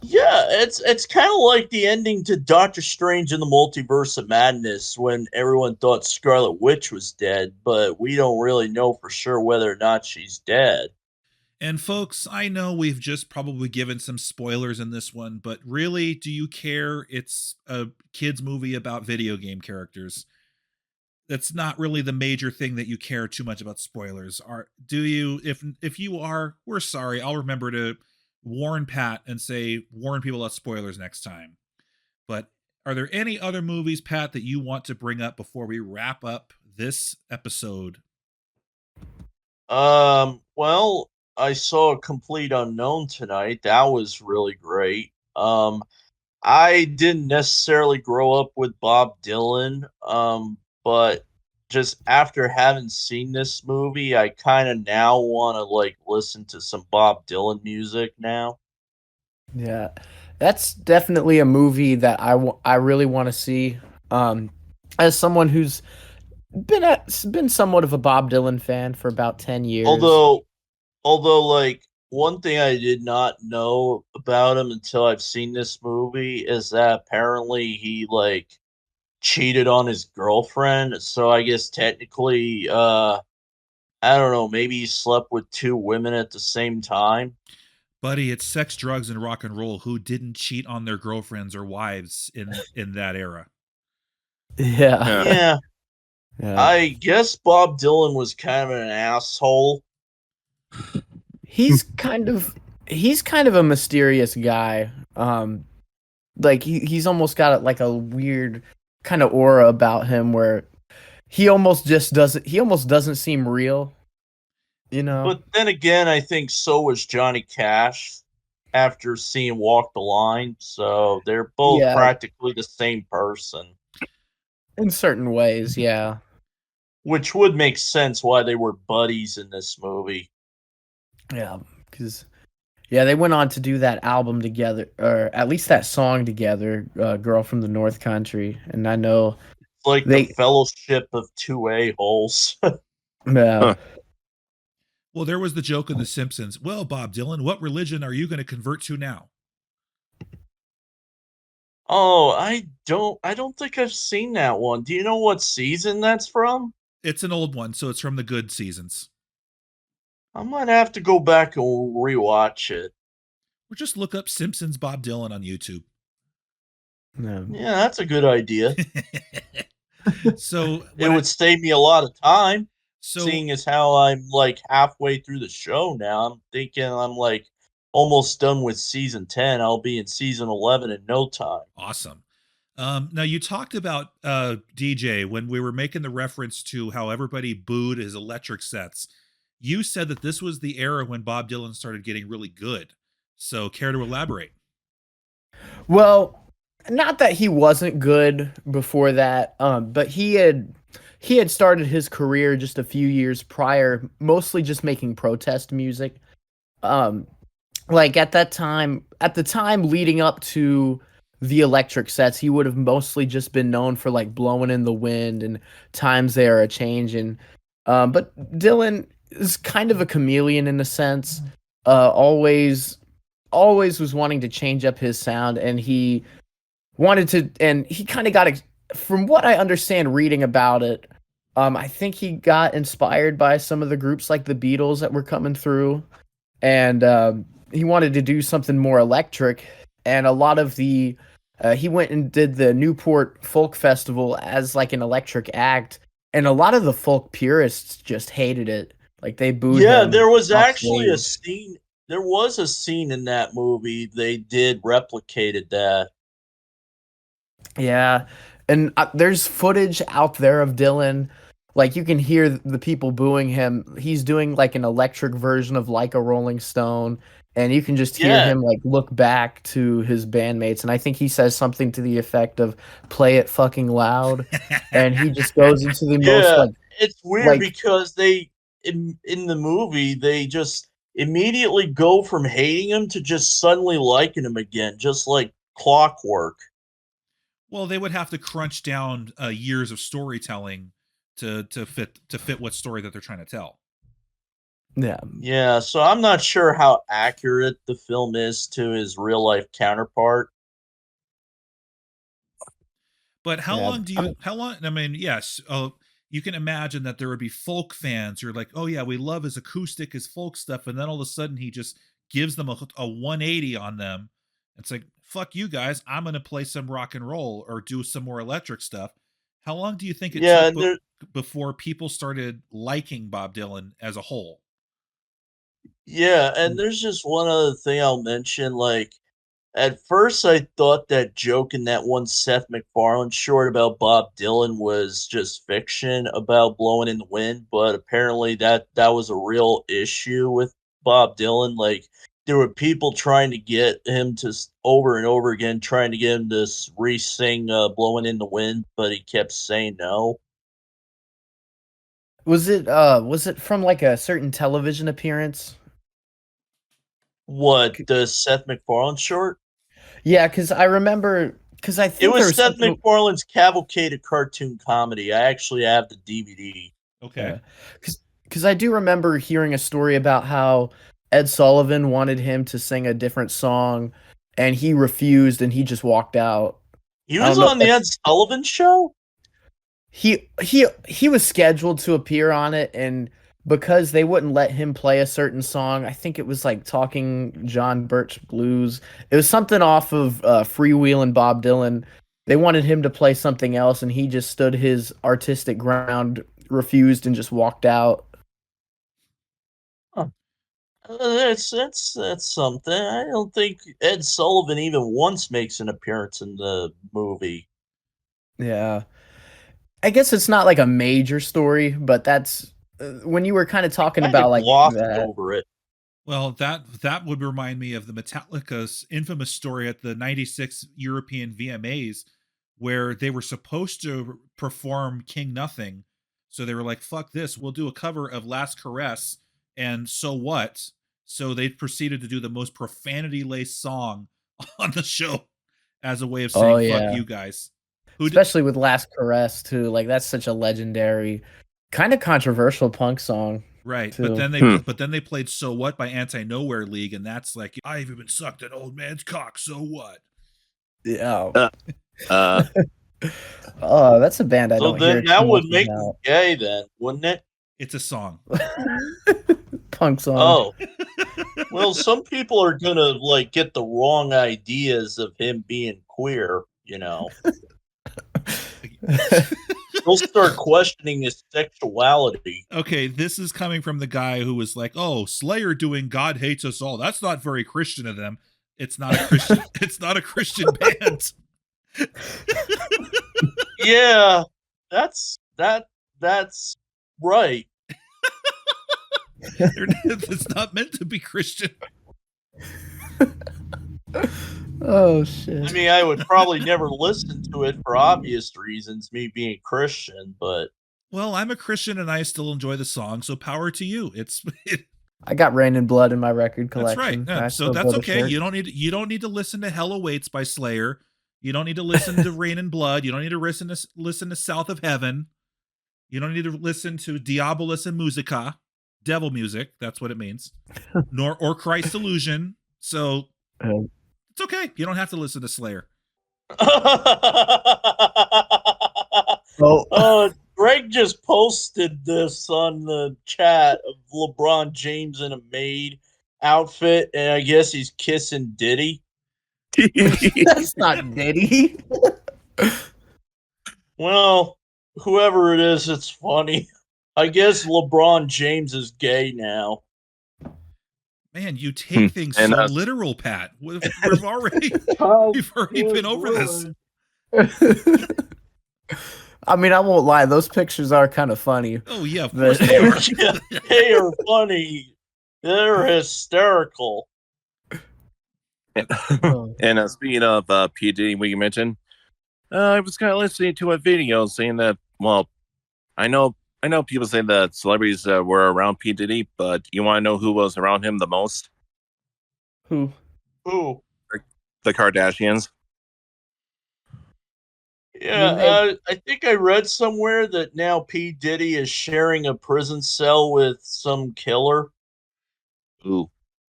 Speaker 2: Yeah, it's kind of like the ending to Doctor Strange in the Multiverse of Madness when everyone thought Scarlet Witch was dead, but we don't really know for sure whether or not she's dead.
Speaker 1: And folks, I know we've just probably given some spoilers in this one, but really, do you care? It's a kids movie about video game characters. That's not really the major thing that you care too much about spoilers. Are do you? If you are, we're sorry. I'll remember to warn Pat and say warn people about spoilers next time. But are there any other movies, Pat, that you want to bring up before we wrap up this episode?
Speaker 2: Well, I saw A Complete Unknown tonight. That was really great. I didn't necessarily grow up with Bob Dylan, but just after having seen this movie, I kind of now want to like listen to some Bob Dylan music now.
Speaker 3: Yeah, that's definitely a movie that I really want to see. Um, as someone who's been somewhat of a Bob Dylan fan for about 10 years.
Speaker 2: Although, like, one thing I did not know about him until I've seen this movie is that apparently he like cheated on his girlfriend. So I guess technically, I don't know, maybe he slept with two women at the same time.
Speaker 1: Buddy, it's sex, drugs, and rock and roll. Who didn't cheat on their girlfriends or wives in that era?
Speaker 3: Yeah,
Speaker 4: Yeah.
Speaker 2: Yeah,
Speaker 3: yeah.
Speaker 2: I guess Bob Dylan was kind of an asshole.
Speaker 3: He's kind of he's kind of a mysterious guy. Like he's almost got like a weird kind of aura about him where he almost doesn't seem real, you know?
Speaker 2: But then again, I think so was Johnny Cash after seeing Walk the Line. So they're both
Speaker 3: Yeah,
Speaker 2: practically the same person,
Speaker 3: in certain ways, yeah.
Speaker 2: which would make sense why they were buddies in this movie.
Speaker 3: Yeah, cuz yeah, they went on to do that album together or at least that song together, Girl from the North Country, and I know
Speaker 2: It's like the
Speaker 3: they
Speaker 2: fellowship of two a-holes.
Speaker 3: yeah.
Speaker 4: Huh.
Speaker 1: Well, there was the joke in The Simpsons. Well, Bob Dylan, what religion are you going to convert to now?
Speaker 2: Oh, I don't think I've seen that one. Do you know what season that's from?
Speaker 1: It's an old one, so it's from the good seasons.
Speaker 2: I might have to go back and rewatch it.
Speaker 1: Or just look up Simpsons Bob Dylan on YouTube.
Speaker 2: Yeah, that's a good idea.
Speaker 1: so
Speaker 2: It
Speaker 1: when I
Speaker 2: would save me a lot of time,
Speaker 1: so
Speaker 2: seeing as how I'm like halfway through the show now. I'm thinking I'm like almost done with season 10. I'll be in season 11 in no time.
Speaker 1: awesome. Now you talked about DJ when we were making the reference to how everybody booed his electric sets. You said that this was the era when Bob Dylan started getting really good. So care to elaborate?
Speaker 3: Well, not that he wasn't good before that, but he had started his career just a few years prior, mostly just making protest music. Um, like at the time leading up to the electric sets, he would have mostly just been known for like blowing in the wind and times they are a changing. But Dylan is kind of a chameleon in a sense. Always was wanting to change up his sound, and he kind of from what I understand reading about it, I think he got inspired by some of the groups like the Beatles that were coming through, and he wanted to do something more electric. And a lot of he went and did the Newport Folk Festival as like an electric act, and a lot of the folk purists just hated it. Like they booed
Speaker 2: Yeah,
Speaker 3: him
Speaker 2: there was
Speaker 3: off
Speaker 2: actually a
Speaker 3: stage.
Speaker 2: scene. There was a scene in that movie. They did replicated that.
Speaker 3: Yeah, and there's footage out there of Dylan. Like you can hear the people booing him. He's doing like an electric version of "Like a Rolling Stone," and you can just hear
Speaker 2: Yeah,
Speaker 3: him like look back to his bandmates. And I think he says something to the effect of "Play it fucking loud," and he just goes into the most
Speaker 2: yeah. It's weird
Speaker 3: like
Speaker 2: because they in the movie they just immediately go from hating him to just suddenly liking him again, just like clockwork.
Speaker 1: Well, they would have to crunch down years of storytelling to fit what story that they're trying to tell.
Speaker 3: yeah.
Speaker 2: Yeah, so I'm not sure how accurate the film is to his real life counterpart.
Speaker 1: But how
Speaker 3: Yeah.
Speaker 1: long do you? How long? I mean, yes. You can imagine that there would be folk fans who are like, "Oh yeah, we love his acoustic, his folk stuff," and then all of a sudden he just gives them a 180 on them. It's like, "Fuck you guys! I'm gonna play some rock and roll or do some more electric stuff." How long do you think it
Speaker 2: Yeah,
Speaker 1: took
Speaker 2: and there
Speaker 1: before people started liking Bob Dylan as a whole?
Speaker 2: yeah, and there's just one other thing I'll mention, like At first, I thought that joke in that one Seth MacFarlane short about Bob Dylan was just fiction about blowing in the wind, but apparently that was a real issue with Bob Dylan. Like there were people trying to get him to over and over again, trying to get him to re-sing "Blowing in the Wind," but he kept saying no.
Speaker 3: Was it from like a certain television appearance?
Speaker 2: What, the Seth MacFarlane short?
Speaker 3: Yeah, because I remember because I
Speaker 2: It
Speaker 3: think there
Speaker 2: was
Speaker 3: was
Speaker 2: Seth
Speaker 3: something.
Speaker 2: MacFarlane's Cavalcade of Cartoon Comedy. I actually have the DVD.
Speaker 1: Okay.
Speaker 3: Because I do remember hearing a story about how Ed Sullivan wanted him to sing a different song, and he refused, and he just walked out.
Speaker 2: He
Speaker 3: I
Speaker 2: was
Speaker 3: don't know
Speaker 2: on the Ed Sullivan Show?
Speaker 3: he was scheduled to appear on it, and because they wouldn't let him play a certain song, I think it was like Talking John Birch Blues. It was something off of Freewheelin' Bob Dylan. They wanted him to play something else, and he just stood his artistic ground, refused, and just walked out.
Speaker 2: Huh. That's something. I don't think Ed Sullivan even once makes an appearance in the movie.
Speaker 3: Yeah. I guess it's not like a major story, but that's when you were kind of talking
Speaker 2: Kind
Speaker 3: about
Speaker 2: of
Speaker 3: like
Speaker 2: glossed
Speaker 3: that.
Speaker 2: over it.
Speaker 1: Well, that would remind me of the Metallica's infamous story at the '96 European VMAs, where they were supposed to perform King Nothing, so they were like, "Fuck this, we'll do a cover of Last Caress," and so what? So they proceeded to do the most profanity-laced song on the show as a way of
Speaker 3: Oh
Speaker 1: saying "fuck
Speaker 3: yeah.
Speaker 1: you guys." Who did,
Speaker 3: Especially with Last Caress too. Like that's such a legendary, kind of controversial punk song
Speaker 1: right, but
Speaker 3: too.
Speaker 1: then they played "So What" by Anti Nowhere League, and that's like, "I've even sucked an old man's cock, so what?"
Speaker 3: Yeah.
Speaker 4: Uh,
Speaker 3: Oh, that's a band I
Speaker 2: So
Speaker 3: don't hear
Speaker 2: then
Speaker 3: too
Speaker 2: that
Speaker 3: much
Speaker 2: would make him gay then, wouldn't it?
Speaker 1: It's a song.
Speaker 3: about. Punk song.
Speaker 2: Oh. Well, some people are gonna like get the wrong ideas of him being queer, you know. They'll start questioning his sexuality.
Speaker 1: Okay, this is coming from the guy who was like, "Oh, Slayer doing God Hates Us All. That's not very Christian of them." It's not a Christian. It's not a Christian band.
Speaker 2: Yeah, that's right.
Speaker 1: It's not meant to be Christian.
Speaker 3: Oh
Speaker 2: I
Speaker 3: shit.
Speaker 2: mean, I would probably never listen to it for obvious reasons, me being Christian, but
Speaker 1: Well, I'm a Christian and I still enjoy the song, so power to you.
Speaker 3: I got Rain and Blood in my record
Speaker 1: That's right.
Speaker 3: collection.
Speaker 1: Yeah,
Speaker 3: I
Speaker 1: so
Speaker 3: still
Speaker 1: that's
Speaker 3: go to
Speaker 1: okay.
Speaker 3: church.
Speaker 1: You don't need to listen to Hell Awaits by Slayer. You don't need to listen to Rain and Blood. You don't need to listen to South of Heaven. You don't need to listen to Diabolus and Musica, devil music. That's what it means. Or Christ Illusion. So
Speaker 3: Um,
Speaker 1: it's okay. You don't have to listen to Slayer.
Speaker 3: oh,
Speaker 2: Greg just posted this on the chat of LeBron James in a maid outfit, and I guess he's kissing Diddy.
Speaker 3: that's not Diddy.
Speaker 2: Well, whoever it is, it's funny. I guess LeBron James is gay now.
Speaker 1: Man, you take things
Speaker 4: And,
Speaker 1: so literal, Pat. We've already been over this.
Speaker 3: I mean, I won't lie; those pictures are kind of funny.
Speaker 1: Oh yeah, of
Speaker 3: But-
Speaker 1: course they are.
Speaker 2: They are funny. They're hysterical.
Speaker 4: and speaking of P. Diddy, we mentioned, I was kind of listening to a video saying that, well, I know people say that celebrities were around P. Diddy, but you want to know who was around him the most?
Speaker 3: Who?
Speaker 2: Ooh.
Speaker 4: The Kardashians.
Speaker 2: Yeah, I think I read somewhere that now P. Diddy is sharing a prison cell with some killer.
Speaker 4: Ooh.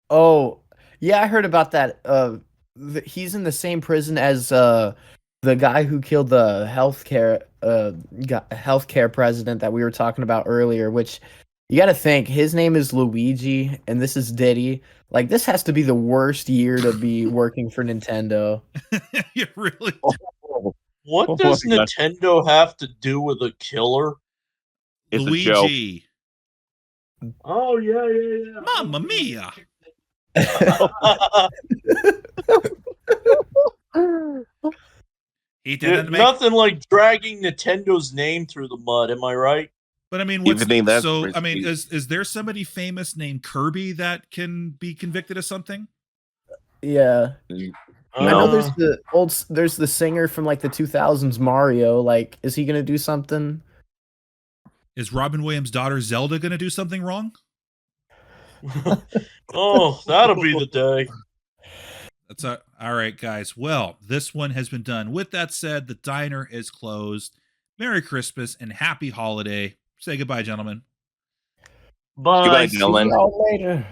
Speaker 3: Oh, yeah, I heard about that. He's in the same prison as the guy who killed the healthcare president that we were talking about earlier. Which you got to think his name is Luigi, and this is Diddy. Like this has to be the worst year to be working for Nintendo.
Speaker 1: You really?
Speaker 2: What
Speaker 4: Oh
Speaker 2: does
Speaker 4: my God.
Speaker 2: Nintendo have to do with a killer?
Speaker 4: It's a joke.
Speaker 1: Luigi.
Speaker 2: Oh yeah.
Speaker 1: Mamma mia. He didn't make.
Speaker 2: Nothing like dragging Nintendo's name through the mud. Am I right?
Speaker 1: But I mean,
Speaker 4: If you think that's
Speaker 1: so? I mean,
Speaker 4: risky.
Speaker 1: is there somebody famous named Kirby that can be convicted of something?
Speaker 3: Yeah. I know there's the singer from like the 2000s Mario. Like, is he gonna do something?
Speaker 1: Is Robin Williams' daughter Zelda going to do something wrong?
Speaker 2: Oh, that'll be the day.
Speaker 1: That's all right, guys. Well, this one has been done. With that said, the diner is closed. Merry Christmas and happy holiday. Say goodbye, gentlemen.
Speaker 2: Bye.
Speaker 4: Goodbye,
Speaker 3: See
Speaker 4: Dylan.
Speaker 3: y'all later.